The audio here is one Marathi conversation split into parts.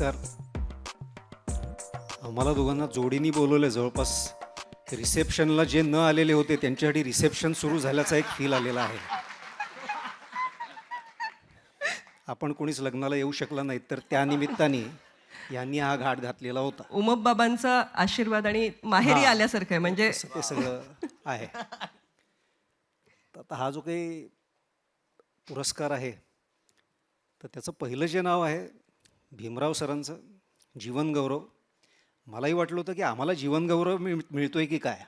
नमस्कार. आम्हाला दोघांना जोडीने बोलवलं. जवळपास रिसेप्शनला जे न आलेले होते त्यांच्यासाठी रिसेप्शन सुरू झाल्याचा एक फील आलेला आहे. आपण कोणीच लग्नाला येऊ शकला नाही, तर त्या निमित्ताने यांनी हा घाट घातलेला होता. उमप बाबांचा आशीर्वाद आणि माहेरी आल्यासारखं आहे. म्हणजे ते सगळं आहे. तर आता हा जो काही पुरस्कार आहे, तर त्याचं पहिलं जे नाव आहे भीमराव सरांचं जीवनगौरव. मलाही वाटलं होतं की आम्हाला जीवनगौरव मिळतोय की काय,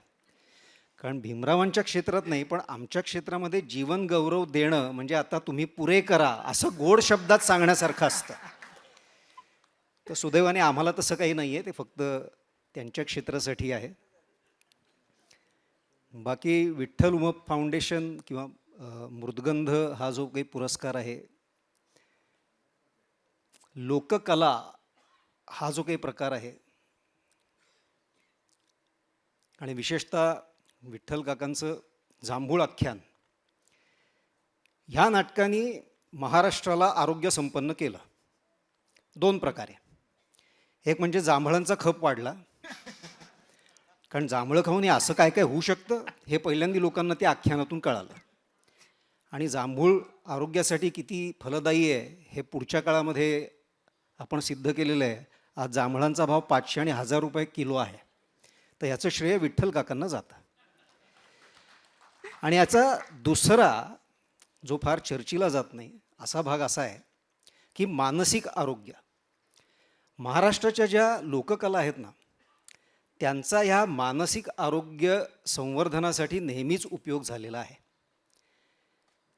कारण भीमरावांच्या क्षेत्रात नाही पण आमच्या क्षेत्रामध्ये जीवनगौरव देणं म्हणजे आता तुम्ही पुरे करा असं गोड शब्दात सांगण्यासारखं असतं. तर सुदैवाने आम्हाला तसं काही नाही आहे, ते फक्त त्यांच्या क्षेत्रासाठी आहे. बाकी विठ्ठल उमप फाउंडेशन किंवा मृदगंध हा जो काही पुरस्कार आहे, लोककला हा जो काही प्रकार आहे, आणि विशेषतः विठ्ठल काकांचं जांभूळ आख्यान, ह्या नाटकाने महाराष्ट्राला आरोग्य संपन्न केलं दोन प्रकारे. एक म्हणजे जांभळांचा खप वाढला, कारण जांभळं खाऊन असं काय काय होऊ शकतं हे पहिल्यांदा लोकांना त्या आख्यानातून कळालं. आणि जांभूळ आरोग्यासाठी किती फलदायी आहे हे पुढच्या काळामध्ये आपण सिद्ध केलेलं आहे. आज जांभळांचा भाव 500 आणि 1000 रुपये किलो आहे. तर याचं श्रेय विठ्ठल काकांना जातं. आणि याचा दुसरा जो फार चर्चेला जात नाही असा भाग असा आहे की मानसिक आरोग्य. महाराष्ट्राच्या ज्या लोककला आहेत ना, त्यांचा ह्या मानसिक आरोग्य संवर्धनासाठी नेहमीच उपयोग झालेला आहे.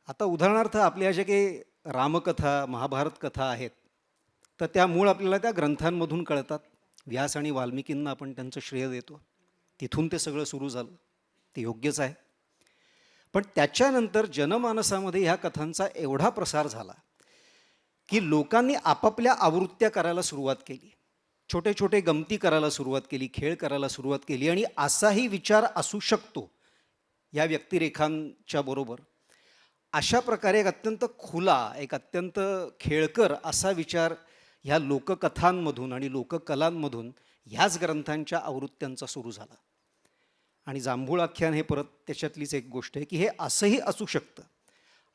आता उदाहरणार्थ आपल्या ज्या काही रामकथा महाभारत कथा आहेत, तर त्या मूळ आपल्याला त्या ग्रंथांमधून कळतात. व्यास आणि वाल्मिकींना आपण त्यांचं श्रेय देतो, तिथून ते सगळं सुरू झालं, ते योग्यच आहे. पण त्याच्यानंतर जनमानसामध्ये ह्या कथांचा एवढा प्रसार झाला की लोकांनी आपापल्या आवृत्त्या करायला सुरुवात केली, छोटे छोटे गमती करायला सुरुवात केली, खेळ करायला सुरुवात केली. आणि असाही विचार असू शकतो या व्यक्तिरेखांच्या बरोबर, अशा प्रकारे एक अत्यंत खुला, एक अत्यंत खेळकर असा विचार ह्या लोककथांमधून आणि लोककलांमधून ह्याच ग्रंथांच्या आवृत्त्यांचा सुरू झाला. आणि जांभूळ आख्यान हे परत त्याच्यातलीच एक गोष्ट आहे की हे असंही असू शकतं,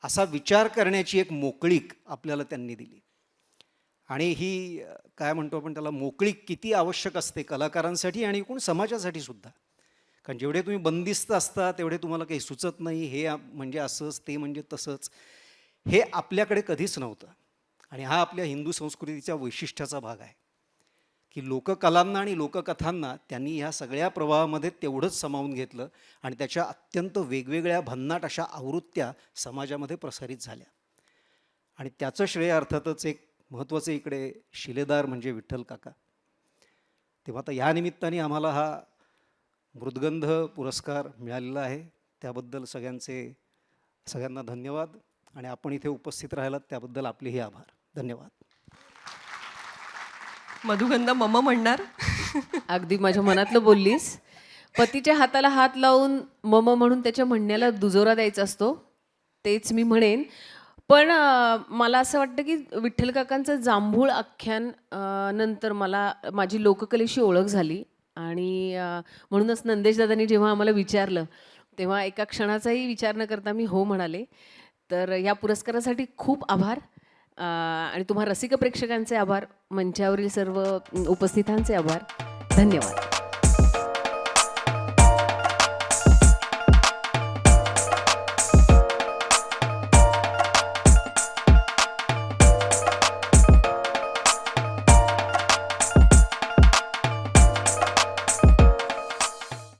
असा विचार करण्याची एक मोकळीक आपल्याला त्यांनी दिली. आणि ही काय म्हणतो आपण त्याला, मोकळीक किती आवश्यक असते कलाकारांसाठी आणि एकूण समाजासाठी सुद्धा. कारण जेवढे तुम्ही बंदिस्त असता तेवढे तुम्हाला काही सुचत नाही, हे म्हणजे असंच, ते म्हणजे तसंच, हे आपल्याकडे कधीच नव्हतं. आणि हा आपल्या हिंदू संस्कृतीच्या वैशिष्ट्याचा भाग आहे की लोककलांना आणि लोककथांना त्यांनी ह्या सगळ्या प्रवाहामध्ये तेवढंच सामावून घेतलं आणि त्याच्या अत्यंत वेगवेगळ्या भन्नाट अशा आवृत्त्या समाजामध्ये प्रसारित झाल्या. आणि त्याचं श्रेय अर्थातच एक महत्त्वाचं इकडे शिलेदार म्हणजे विठ्ठल काका. तेव्हा आता ह्या निमित्ताने आम्हाला हा मृदगंध पुरस्कार मिळालेला आहे, त्याबद्दल सगळ्यांना धन्यवाद. आणि आपण इथे उपस्थित राहिलात त्याबद्दल आपलेही आभार. धन्यवाद. मधुगंधा मम म्हणणार. अगदी माझ्या मनातलं बोललीस. पतीच्या हाताला हात लावून मम म्हणून त्याच्या म्हणण्याला दुजोरा द्यायचा असतो, तेच मी म्हणेन. पण मला असं वाटतं की विठ्ठल काकांचं जांभूळ आख्यान नंतर मला माझी लोककलेशी ओळख झाली. आणि म्हणूनच नंदेश दादांनी जेव्हा आम्हाला विचारलं तेव्हा एका क्षणाचाही विचार न करता मी हो म्हणाले. तर या पुरस्कारासाठी खूप आभार. आणि तुम्हा रसिक प्रेक्षकांचे आभार, मंचावरील सर्व उपस्थितांचे आभार. धन्यवाद.